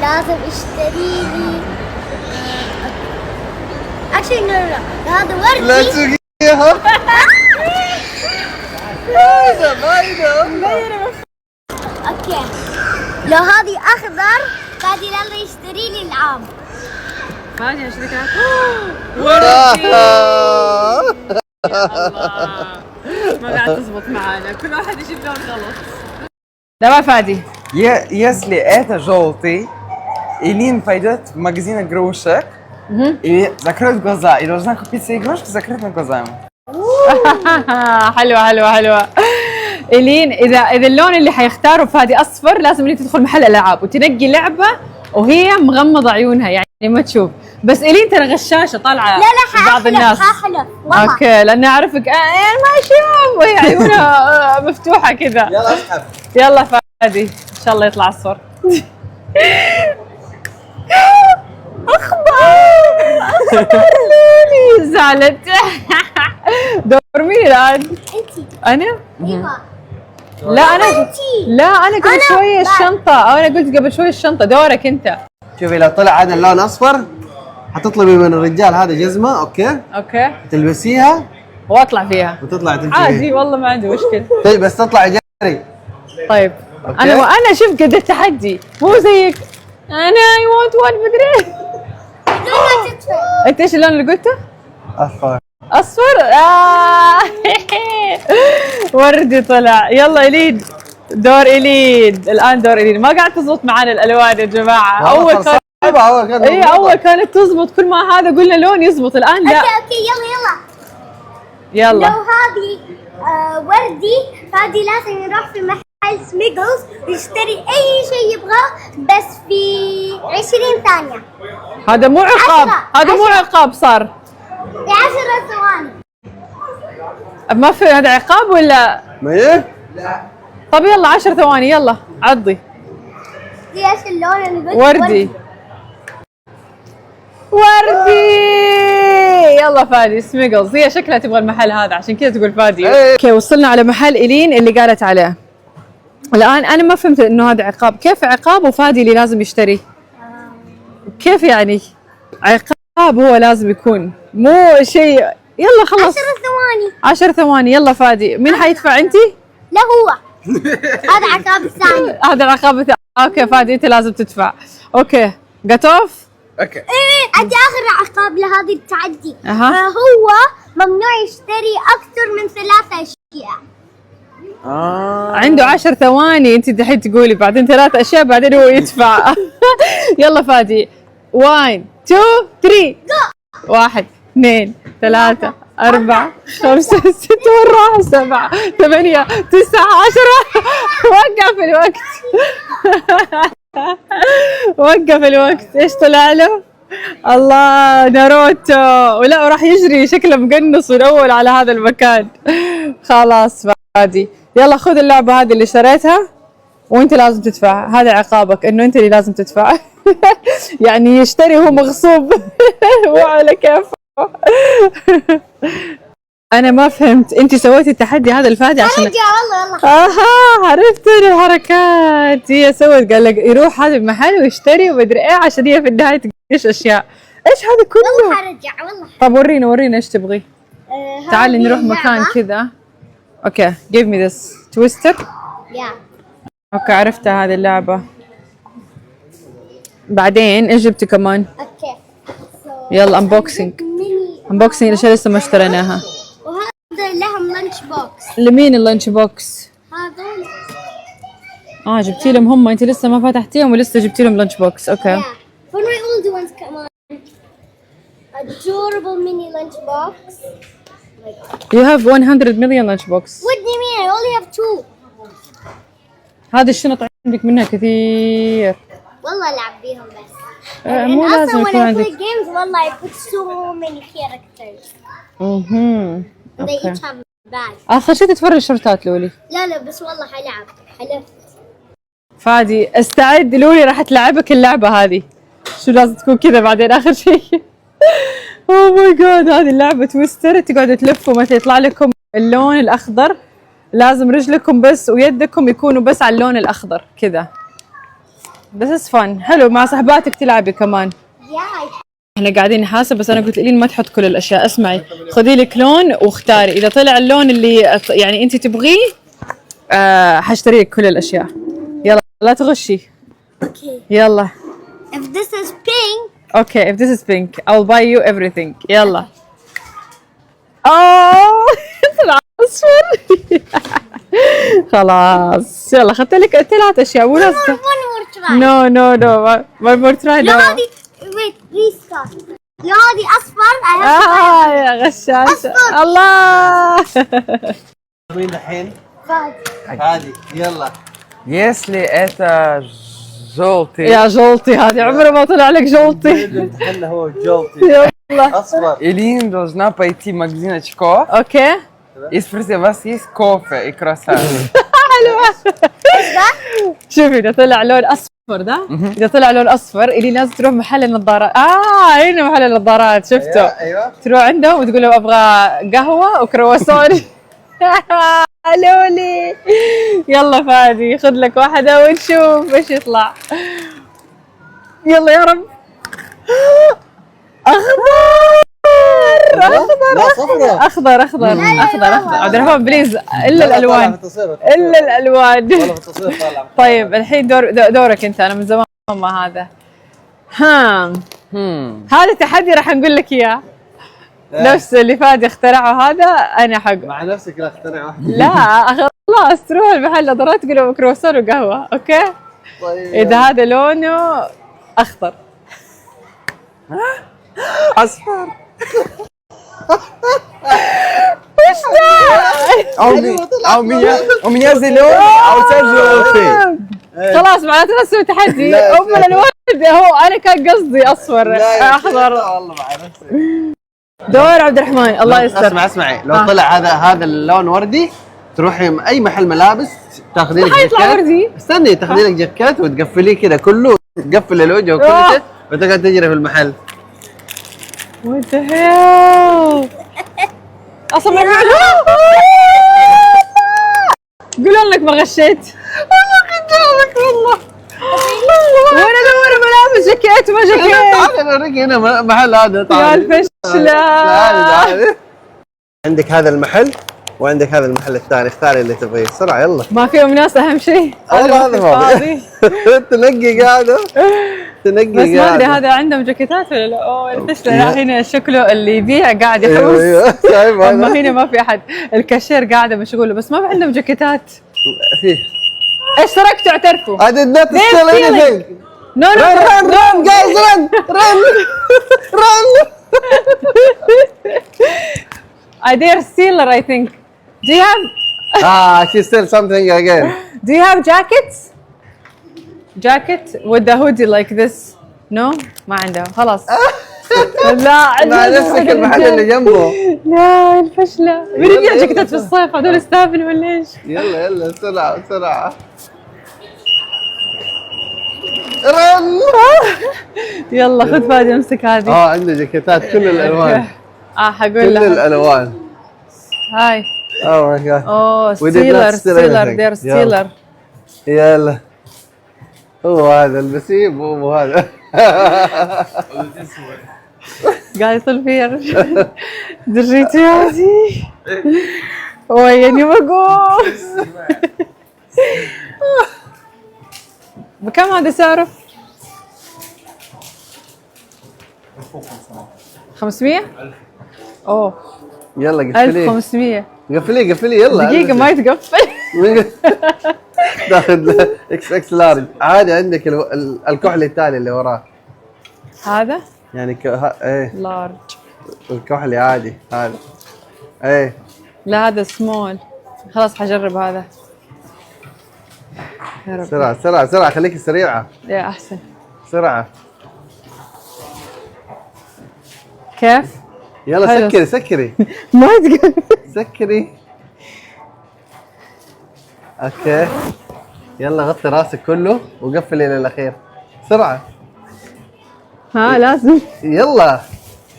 لازم اشتري لي اكشلي نو هذا وردي. لا تسوقيها. اوكي لو هذه اخضر فادي يلا يشتري لي العاب. فادي اشتري لك وردي. يا الله ما قاعد تزبط معانا كل واحد يجيب لون غلط. لا ما فادي. Если это желтый, Илин пойдет в магазин игрушек и закроет глаза. И должна купить себе игрушки с закрытыми глазами. حلوة حلوة حلوة. إلين إذا اللون اللي حيختاره فادي أصفر لازم إنك تدخل محل ألعاب وتنقي لعبة وهي مغمضة عيونها يعني ما تشوف. بس إلين ترى غشاشة طالعة لا لا بعض الناس. حاحلف والله. أوكي لأني أعرفك ما أشوف وهي عيونها مفتوحة كذا. يلا اسحب. يلا فادي إن شاء الله يطلع أصفر. أخضر لولي زعلت. دور مين الآن؟ انتي أنا؟ ايوه لا أنا لا أنا قبل أنا شوية لا. الشنطة. أنا قلت قبل شوية الشنطة. دورك أنت. شوفي لو طلع هذا اللون اصفر حتطلبي من الرجال هذا جزمه اوكي أوكي تلبسيها وأطلع فيها وتطلع تمشي عادي فيه. والله ما عندي مشكلة. طيب بس تطلع جري. طيب أوكي. أنا شفت قد التحدي مو زيك. أنا I want one مدري. بدون تدفع. أنت إيش اللون اللي قلته؟ اصفر. أصفر. وردي طلع. يلا إلين دور إلين. الآن دور إلين. ما قاعد تزبط معانا الألوان يا جماعة. أول كان إيه أول كانت تزبط كل ما هذا قلنا لون يزبط الآن لا. اوكي يلا يلا لو هذه وردي فادي لازم يروح في محل سميجلز ويشتري اي شيء يبغاه بس في 20 ثانية. هذا مو عقاب. 10. هذا مو عقاب صار. في 10 ثواني. ما في هذا عقاب ولا؟ ما هي؟ طب يلا 10 ثواني يلا عضي. دي ايش اللون اللي قلت؟ وردي. وردي. يلا فادي سميجلز. هي شكلها تبغى المحل هذا عشان كذا تقول فادي. اوكي وصلنا على محل إلين اللي قالت عليه. الآن أنا ما فهمت إنه هذا عقاب. كيف عقاب وفادي اللي لازم يشتري؟ كيف يعني؟ عقاب هو لازم يكون مو شيء. يلا خلص 10 ثواني. 10 ثواني. يلا فادي. مين حيدفع أنتي؟ لا هو هذا عقاب الثاني. هذا العقاب الثاني. اوكي فادي انت لازم تدفع. اوكي قطوف. اوكي ايه عندي اخر عقاب لهذه التعدي. أها. هو ممنوع يشتري اكثر من 3 اشياء. عنده 10 ثواني. انت دحين تقولي بعدين 3 اشياء بعدين هو يدفع. يلا فادي 1 2 3 1 2 3 4 5 6 مرة 7 8 9 10. وقف الوقت. وقف الوقت. ايش طلع له؟ الله ناروتو. ولا راح يجري شكله مقنص ويدور على هذا المكان. خلاص فادي يلا خذ اللعبة هذه اللي اشتريتها وانت لازم تدفع. هذا عقابك انه انت اللي لازم تدفع. يعني يشتري هو مغصوب. مو على كيفه. انا ما فهمت. انت سويتي التحدي هذا الفادي عشان رجع والله اها عرفت الحركات. هي سوت قال لك يروح هذا المحل ويشتري ومدري ايه عشان هي في النهايه تقيش اشياء. ايش هذا كله؟ والله حرجع والله. طب ورينا ايش تبغي. تعالي نروح مكان كذا. اوكي give me this twister. يا اوكي عرفتها هذه اللعبة. بعدين ايش جبتي كمان؟ اوكي يلا unboxing. ميني انبوكسنج الاشياء لسه ما اشتريناها. وهذا لهم لانش بوكس. لمين اللانش بوكس؟ هذول. جبتي لهم هم، انت لسه ما فتحتيهم ولسه جبتي لهم لانش بوكس. اوكي. Yeah. For my older ones, come on. Adorable mini lunch box. Oh my God. You have 100 million lunch box. What do you mean? I only have 2. هذه الشنط عندك منها كثير. والله ألعب بيهم بس. مو And لازم also when يكون I عندك. play games, والله I put so many characters. And they اوكي. each have a bag. اخر شيء تتفرج شرطات لولي. لا بس والله حلعب. حلفت. فادي استعد، لولي راح تلعبك اللعبة هذه. شو لازم تكون كذا بعدين اخر شيء. اوه ماي جاد، هذه اللعبة تويستر، تقعدوا تلفوا مثلا يطلع لكم اللون الاخضر، لازم رجلكم بس ويدكم يكونوا بس على اللون الاخضر كذا. بس فن حلو مع صحباتك تلعبي كمان. Yeah. احنا قاعدين نحاسب، بس انا قلت لين ما تحط كل الاشياء. اسمعي، خذي لك لون واختاري، اذا طلع اللون اللي يعني انت تبغيه حاشتري لك كل الاشياء. يلا لا تغشي. Okay. يلا. If this is pink. Okay, if this is pink, I'll buy you everything. يلا. اوه طلع اصفر. خلاص يلا اخذت لك 3 اشياء مو لازم. One more try. نو نو نو one more try. لا no. هذه wait restart. لا هذه أصفر. I have to buy يا غشاش. أصفر. الله. مين الحين؟ فهد. هادي يلا. Если это желтый يا جولتي، هذه عمره ما طلع لك جولتي. امتحاننا هو جولتي يلا. اصفر. Элин должна пойти в магазин очков اوكي. и спросить, у вас есть кофе и круассан? شوفي اذا طلع لون اصفر ده، اذا طلع لون اصفر اللي لازم تروح محل النظارات. هنا محل النظارات شفته. ايوه تروح عندهم وتقول لهم ابغى قهوه وكرواسون. لولي يلا فادي خذ لك واحده ونشوف ايش يطلع. يلا يا رب. اخضر لا صفرة. اخضر عبد الرحمن بليز الا الالوان، الا الالوان. والله في التصوير طالع. طيب الحين دورك انت، انا من زمان ما هذا. هذا تحدي راح نقول لك اياه، نفس اللي فادي اخترعه هذا انا حق. مع نفسك لا اخترع واحد. لا خلاص تروح المحل نظرات تقول لهم كرواسون وقهوه. اوكي. طيب اذا هذا لونه اخضر. أصفر وش ده؟ у меня зеленый, а у тебя желтый. خلاص معناته نفس التحدي. ام الالوان هو انا كان قصدي اصفر اخضر. والله مع نفسك. دور عبد الرحمن الله يستر. اسمعي لو طلع هذا اللون وردي تروحي اي محل ملابس تاخذي لك حيطلع جاكيت. وردي. استني تاخذي لك جاكيت وتقفليه كذا كله، تقفل الوجه وكل شيء وتقعد تجري في المحل. What the hell؟ اصلا ما قولوا لك ما غشيت. والله قدامك والله. وانا ادور ملابس جاكيت وما جاكيت. تعالي اوريك هنا محل هذا. يا تعالي الفشلة. تعالي. عندك هذا المحل وعندك هذا المحل الثاني، اختاري اللي تبغيه بسرعه يلا. ما فيهم ناس اهم شيء. والله هذا فاضي. تنقي قاعده تنقي بس ما ادري قاعده. هذا عندهم جاكيتات ولا لا؟ اوه الفشلة. هنا شكله اللي يبيع قاعد ايوه يحوس. شايف اما هذا؟ هنا ما في احد، الكاشير قاعده مشغوله بس ما عندهم جاكيتات. فيه. ايش تركتوا اعترفوا؟ I did not steal anything. No no Run guys run. I dare stealer I think. Do you have She stole something again. Do you have jackets? Jacket with the hoodie like this? No? ما عندهم خلاص. لا مع نفسك المحل اللي جنبه. لا الفشلة. مين يبيع جاكيتات في الصيف؟ هذول استهبلوا ولا ايش؟ يلا بسرعة. رن. يلا خذ فادي امسك هذه. عنده جاكيتات كل الالوان. حقول كل لها. الالوان. هاي. Oh my god. اوه We did not steal stealer anything. they're stealer. يلا. هو هذا البسيه مو هذا. قاعد يطل فيها درجتي هذه. ويني مقوس. بكم هذا سعره؟ 500؟ اوه يلا قفليه 1500 قفليه يلا. دقيقة ما يتقفل. تاخذ اكس اكس لارج عادي. عندك الكحل الثاني اللي وراه هذا يعني ايه لارج. الكحلي عادي هذا. ايه لا هذا سمول. خلاص حجرب هذا. يا رب سرعة خليكي سريعة. يا احسن. سرعة. كيف؟ يلا حلو. سكري ما يتقفل. سكري. اوكي يلا غطي راسك كله وقفلي الى الاخير. سرعة. ها لازم. يلا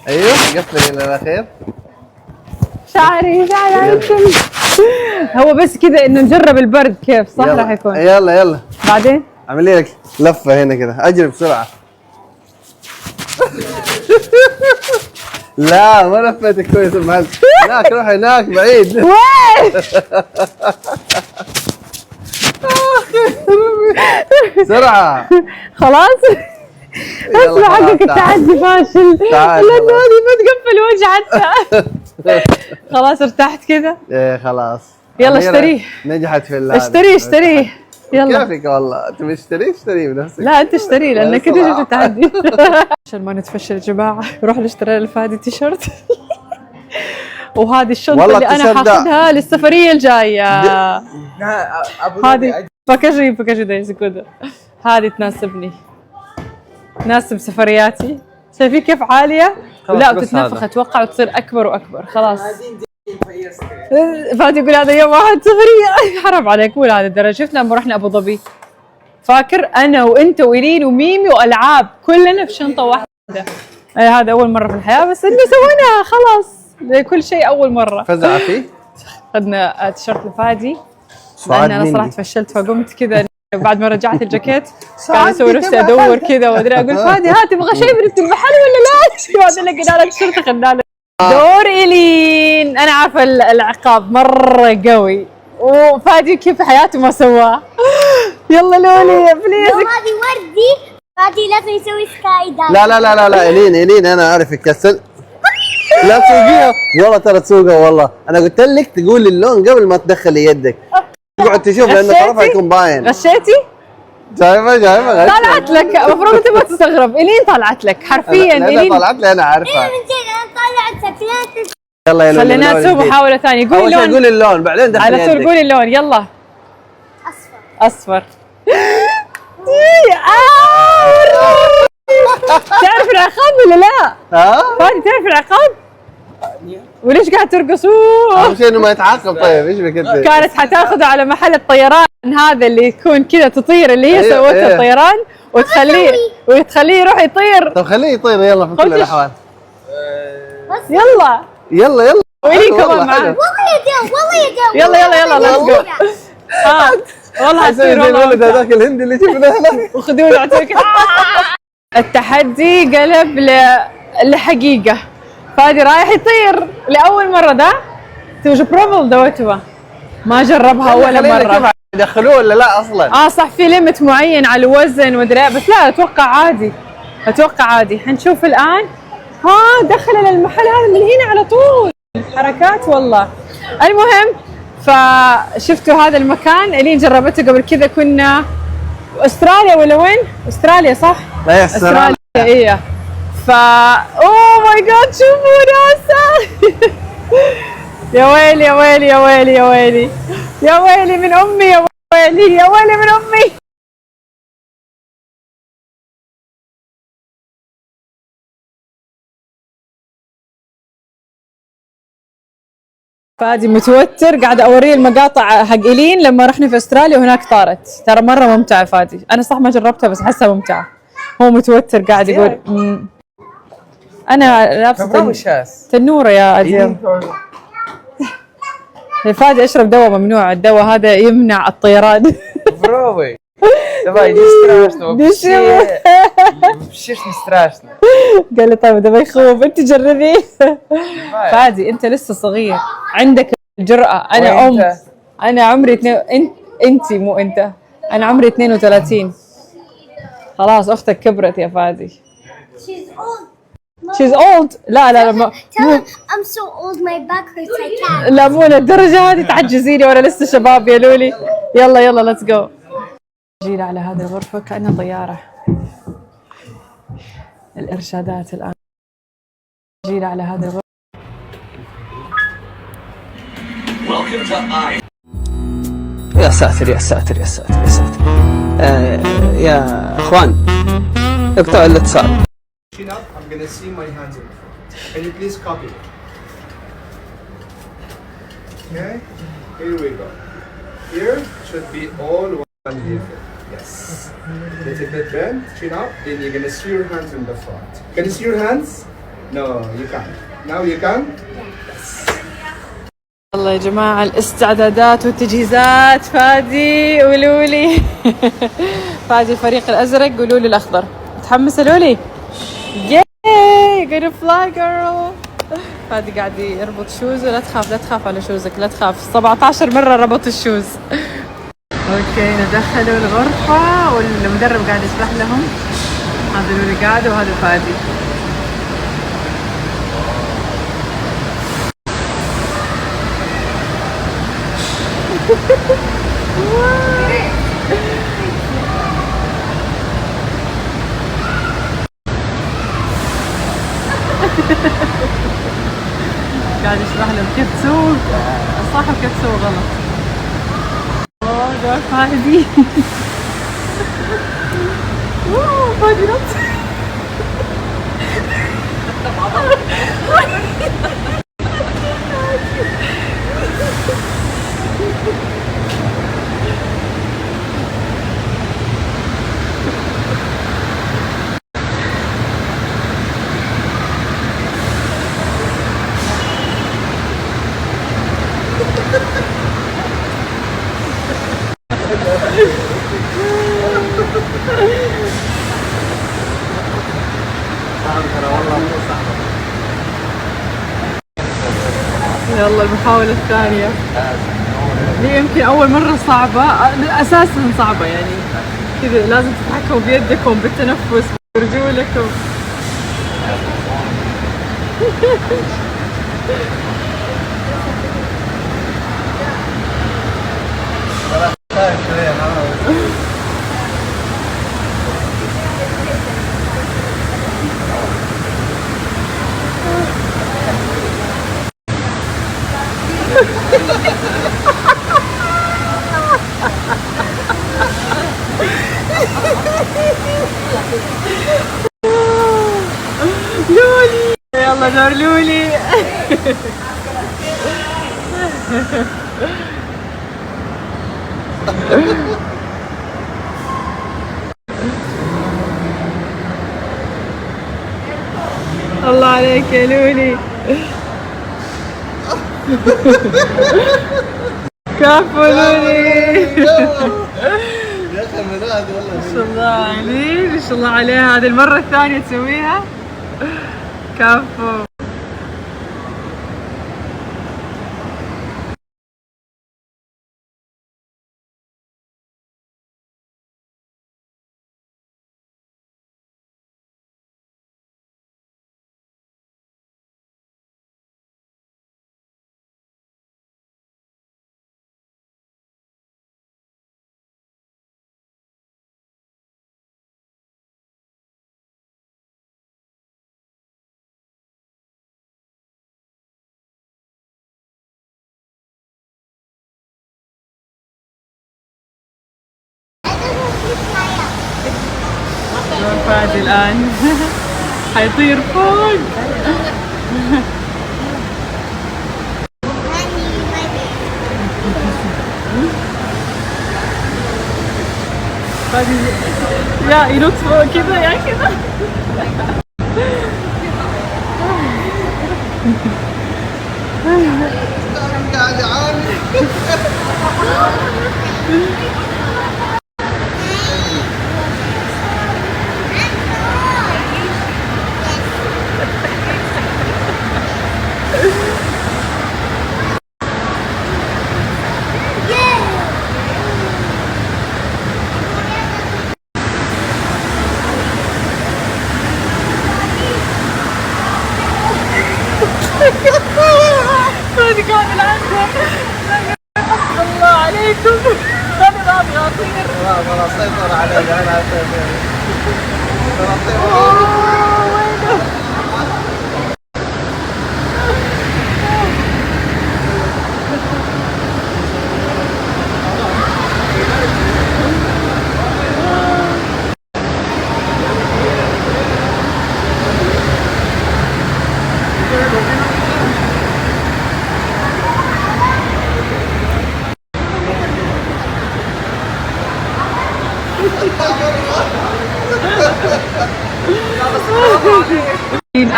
ايوه قفلي الى الاخير. شعري الكل. هو بس كذا انه نجرب البرد كيف صح يلا. راح يكون. يلا بعدين اعملي لك لفة هنا كده. اجري بسرعة. لا ما لفيتك كويس المحل. هناك روح هناك بعيد. وين؟ سرعة. خلاص. اسمع حقك التعدي فاشل لانه هذه ما تقفل وجه حتى. خلاص ارتحت كذا. ايه خلاص. يلا اشتريه. نجحت في اشتريه يلا. كيفك والله. تبي اشتريه بنفسك. لا انت اشتريه لانك كذا جبت التحدي. عشان ما نتفشل يا جماعه نروح نشتري لفادي تيشرت. وهذه الشنطه اللي انا حاخذها للسفريه الجايه. هذه باكاجي دايز كذا. هذه تناسبني. تناسب سفرياتي. شايفين كيف عاليه؟ لا بتتنفخ اتوقع وتصير اكبر واكبر. خلاص فادي يقول هذا يوم واحد سفريه. حرام عليك مو لهذه الدرجه. شفت لما رحنا ابو ظبي فاكر انا وانت وايلين وميمي والعاب كلنا في شنطه واحده. هذا اول مره في الحياه بس انه سويناها خلاص. كل شيء اول مره. فزعة فيه. اخذنا تيشرت لفادي لان انا صراحه فشلت فقمت كذا بعد ما رجعت الجاكيت قاعد اسوي نفسي ادور كذا وادري اقول فادي ها تبغى شيء من المحل ولا لا؟ بعدين لقينا لك تيشرت اخذنا لك. دور إيلين. انا عارفه العقاب مره قوي وفادي كيف حياته ما سواه. يلا لولي بليز. هذه وردي فادي لازم يسوي سكاي دايف. لا إيلين انا اعرفك كسل. لا تسوقيها والله ترى تسوقها والله. انا قلت لك تقول اللون قبل ما تدخلي يدك. تقعد تشوف لانه طرفها يكون باين. غشيتي؟ جايبه طلعت لك. المفروض انت ما تستغرب. إيلين طلعت لك حرفيا. إيلين طلعت لي انا عارفها. من جد انا طلعت سكنات. يلا يلا خلينا نسوي محاولة ثانية. قولي اول اللون. شيء قولي اللون بعدين دخلي على طول قولي اللون. يلا. اصفر. تعرف العقاب ولا لا؟ فادي تعرف العقاب؟ وليش قاعد ترقص؟ اهم شيء انه ما يتعاقب. طيب ايش بك انت؟ كانت حتاخذه على محل الطيران هذا اللي يكون كذا تطير اللي هي سوته الطيران وتخليه يروح يطير. طب خليه يطير يلا في كل الاحوال. يلا وإلي كمان معاه. والله يا جو يلا ليتس جو. والله حتصير والله. هذاك الهندي اللي شفناه هناك. وخذوه اعطوك. التحدي قلب لحقيقة. فادي رايح يطير لأول مرة. ده توجه بروفل دوتها ما جربها ولا مرة. يدخلوه ولا لا اصلا؟ صح في ليمت معين على الوزن ومدري بس لا اتوقع عادي. حنشوف الآن. دخل للمحل هذا من هنا على طول. حركات والله. المهم فشفتوا هذا المكان اللي جربته قبل كذا. كنا استراليا ولا وين؟ استراليا صح؟ لا استراليا. ايه اوه ماي جاد شوفوا ناسا. يا ويلي يا ويلي يا ويلي يا ويلي يا ويلي من امي يا ويلي يا ويلي من امي. فادي متوتر قاعد اوريه المقاطع حق إيلين لما رحنا في استراليا وهناك طارت. ترى مره ممتعه فادي. انا صح ما جربتها بس احسها ممتعه. هو متوتر قاعد يقول انا لابسه تنوره يا أدير. فادي اشرب دواء ممنوع. الدواء هذا يمنع الطيران. Попробуй. Давай, не страшно вообще. Вообще ж не страшно. قال لي طيب ده ما يخوف انت جربيه. فادي انت لسه صغير عندك الجرأة. انا انا عمري انت مو انت. انا عمري 32. خلاص اختك كبرت يا فادي. She's old. لا لا لا Tell him I'm so old my back hurts I can't. لا مو للدرجة هذه تعجزيني ولا لسه شباب يا لولي. يلا يلا ليتس جو. جينا على هذه الغرفة كأنها طيارة. الإرشادات الآن. جينا على هذه الغرفة. يا ساتر يا ساتر يا ساتر يا ساتر. يا اخوان اقطعوا الاتصال. Chin up, I'm gonna see my hands in the front. Can you please copy? Okay, here we go. Here should be all one vehicle. Yes. Little bit bent, chin up, then you're gonna see your hands in the front. Can you see your hands? No, you can't. Now you can? يلا يا جماعة الاستعدادات والتجهيزات. فادي ولولي. فادي الفريق الأزرق ولولي الأخضر. متحمسة لولي؟ ياي gonna fly girl. فادي قاعد يربط شوزه. لا تخاف لا تخاف على شوزك لا تخاف. 17 مرة ربط الشوز. اوكي ندخلوا الغرفة والمدرب قاعد يشرح لهم. هذا لولي قاعدة وهذا فادي. قاعد يشرح لهم كيف تسوق صح وكيف تسوق غلط. اوه ده فادي. اوه فادي نط. يلا المحاولة الثانية. هي يمكن أول مرة صعبة أساسا صعبة يعني كذا لازم تتحكموا بيدكم بالتنفس برجولكم. لولي يلا دور لولي. الله عليك يا لولي. كفو لولي. يا اخي مناد والله ما شاء الله عليك ما شاء الله عليها. هذه المرة الثانية تسويها. كفو. دور فادي الآن. حيطير فوق. فادي يا ينط فوق كذا يا كذا. قاعد يعاني. خذ كامل عنكم. الله عليكم. انا ما ابغى اطير. لا سيطر علينا انا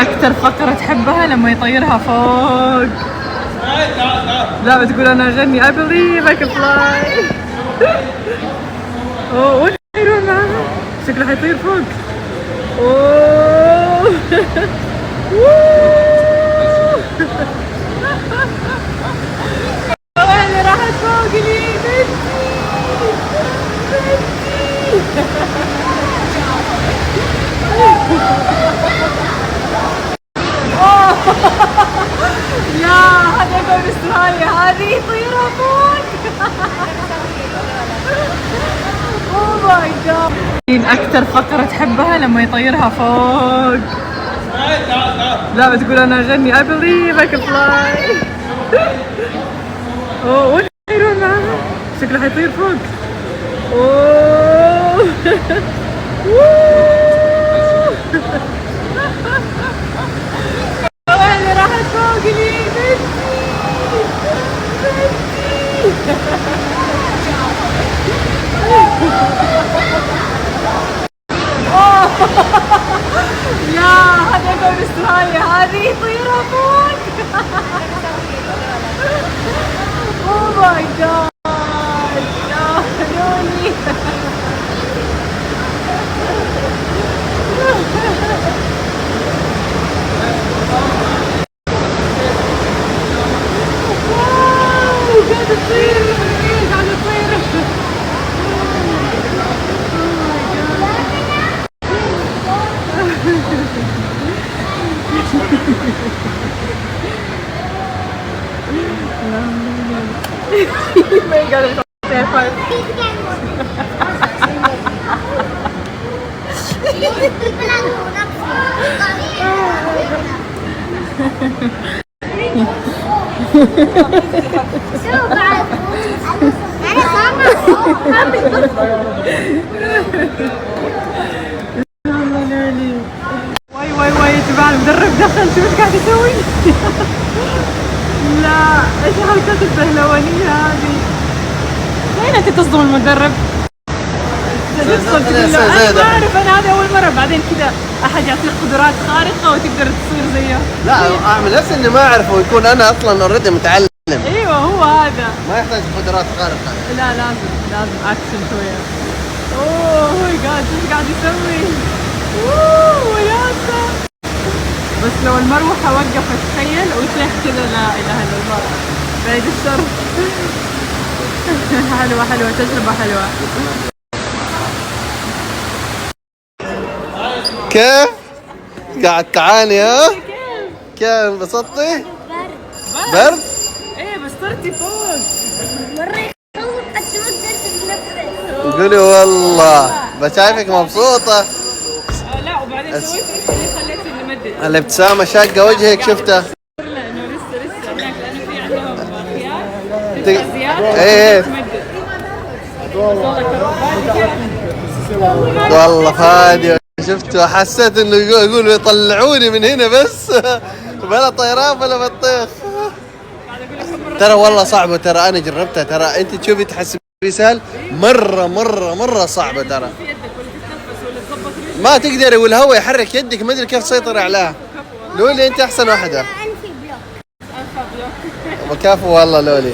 أكثر فقرة تحبها لما يطيرها فوق. لا بتقول أنا أغني I believe I can fly. أوه وين حيروح معنا؟ شكله حيطير فوق. أوه اللي راحت فوق لي لا هذا يقول استراليا هذه طيرة فوق. اوه ماي جاد. أكثر فقرة تحبها لما يطيرها فوق. لا بتقول أنا أغني I believe I can fly. أوه وين حيروح معنا؟ شكله حيطير فوق. أوه اللي راحت فوق لي لا هذا يقول استراليا هذه طيرة فوق. اوه ماي جاد يا لولي. قاعدة تطير قاعدة تطير. ما قاعدة شو بعد؟ أنا واي يا جماعة المدرب دخل شو ايش قاعد يسوي؟ لا ايش الحركات البهلوانية هذه؟ وين انت تصدم المدرب؟ تدخل تقول له انا ما اعرف انا هذه اول مرة بعدين كذا احد يعطيك قدرات خارقة وتقدر تصير زيه. لا اعمل نفسي اني ما اعرفه ويكون انا اصلا اوريدي متعلم. ايوه هو هذا. ما يحتاج قدرات خارقة. لا لازم اكشن شوية. اوه ماي جاد ايش قاعد يسوي؟ اوه ياسا. بس لو المروحة وقفت تخيل وتلح كذا لا اله الا الله. بعيد الشر. حلوة تجربة حلوة. كيف؟ قاعد تعاني ها؟ كيف انبسطتي؟ برد؟ ايه بس طرتي فوق. مرة يخوف حتى ما تقدر تتنفس. قولي والله بشايفك مبسوطة. لا وبعدين سويت ايش اللي خليتني نمدد؟ الابتسامة شاقة وجهك شفتها. لانه لسه هناك لانه في عندهم خيار تق- زيادة ايه تمدد. والله فادي شفته حسيت انه يقول يطلعوني من هنا بس بلا طيران بلا بطيخ. ترى والله صعبة ترى انا جربتها ترى انت تشوفي تحسبي سهل مرة صعبة ترى. ما تقدري والهواء يحرك يدك ما ادري كيف تسيطري عليها. لولي انت احسن واحدة. أنفي بلوك. كفو والله لولي.